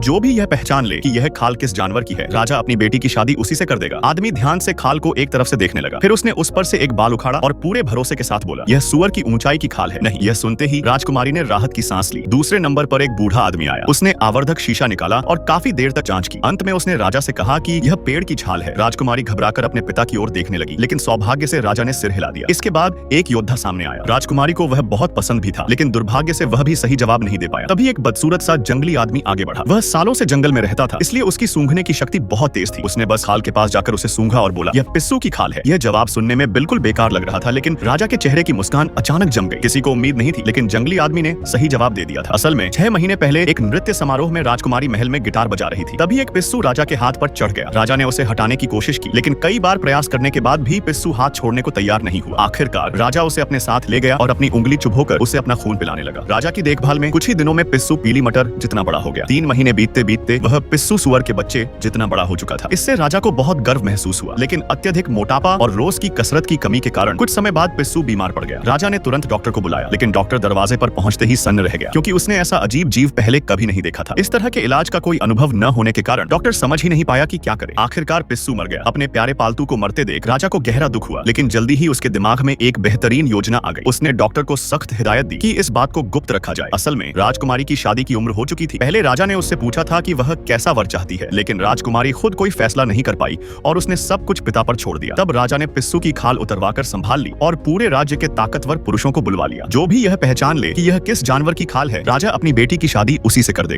जो भी यह पहचान ले कि यह खाल किस जानवर की है, राजा अपनी बेटी की शादी उसी से कर देगा। आदमी ध्यान से खाल को एक तरफ से देखने लगा, फिर उसने उस पर से एक बाल उखाड़ा और पूरे भरोसे के साथ बोला, यह सुअर की ऊंचाई की खाल है। नहीं, यह सुनते ही राजकुमारी ने राहत की सांस ली। दूसरे नंबर पर एक बूढ़ा आदमी आया। उसने आवर्धक शीशा निकाला और काफी देर तक जांच की। अंत में उसने राजा से कहा कि यह पेड़ की छाल है। राजकुमारी घबराकर अपने पिता की ओर देखने लगी, लेकिन सौभाग्य से राजा ने सिर हिला दिया। इसके बाद एक योद्धा सामने आया। राजकुमारी को वह बहुत पसंद भी था, लेकिन दुर्भाग्य से वह भी सही जवाब नहीं दे पाया। तभी एक बदसूरत सा जंगली आदमी आगे बढ़ा। वह सालों से जंगल में रहता था, इसलिए उसकी सूंघने की शक्ति बहुत तेज थी। उसने बस खाल के पास जाकर उसे सूंघा और बोला, यह पिस्सू की खाल है। यह जवाब सुनने में बिल्कुल बेकार लग रहा था, लेकिन राजा के चेहरे की मुस्कान अचानक जम गई। किसी को उम्मीद नहीं थी, लेकिन जंगली आदमी ने सही जवाब दे दिया था। असल में 6 महीने पहले एक नृत्य समारोह में राजकुमारी महल में गिटार बजा रही थी। तभी एक पिस्सू राजा के हाथ पर चढ़ गया। राजा ने उसे हटाने की कोशिश की, लेकिन कई बार प्रयास करने के बाद भी पिस्सू हाथ छोड़ने को तैयार नहीं हुआ। आखिरकार राजा उसे अपने साथ ले गया और अपनी उंगली चुभोकर उसे अपना खून पिलाने लगा। राजा की देखभाल में कुछ ही दिनों में पिस्सू पीली मटर जितना बड़ा हो गया। 3 महीने बीतते बीतते वह पिस्सू सुअर के बच्चे जितना बड़ा हो चुका था। इससे राजा को बहुत गर्व महसूस हुआ, लेकिन अत्यधिक मोटापा और रोज की कसरत की कमी के कारण कुछ समय बाद पिस्सू बीमार पड़ गया। राजा ने तुरंत डॉक्टर को बुलाया, लेकिन डॉक्टर दरवाजे पर पहुंचते ही सन्न रह गया, क्योंकि उसने ऐसा अजीब जीव पहले कभी नहीं देखा था। इस तरह के इलाज का कोई अनुभव न होने के कारण डॉक्टर समझ ही नहीं पाया कि क्या करे। आखिरकार पिस्सू मर गया। अपने प्यारे पालतू को मरते देख राजा को गहरा दुख हुआ, लेकिन जल्दी ही उसके दिमाग में एक बेहतरीन योजना आ गई। उसने डॉक्टर को सख्त हिदायत दी कि इस बात को गुप्त रखा जाए। असल में राजकुमारी की शादी की उम्र हो चुकी थी। पहले राजा ने उससे पूछा था कि वह कैसा वर चाहती है, लेकिन राजकुमारी खुद कोई फैसला नहीं कर पाई और उसने सब कुछ पिता पर छोड़ दिया। तब राजा ने पिस्सू की खाल उतरवाकर संभाल ली और पूरे राज्य के ताकतवर पुरुषों को बुलवा लिया। जो भी यह पहचान ले कि यह किस जानवर की खाल है, राजा अपनी बेटी की शादी उसी से कर देगा।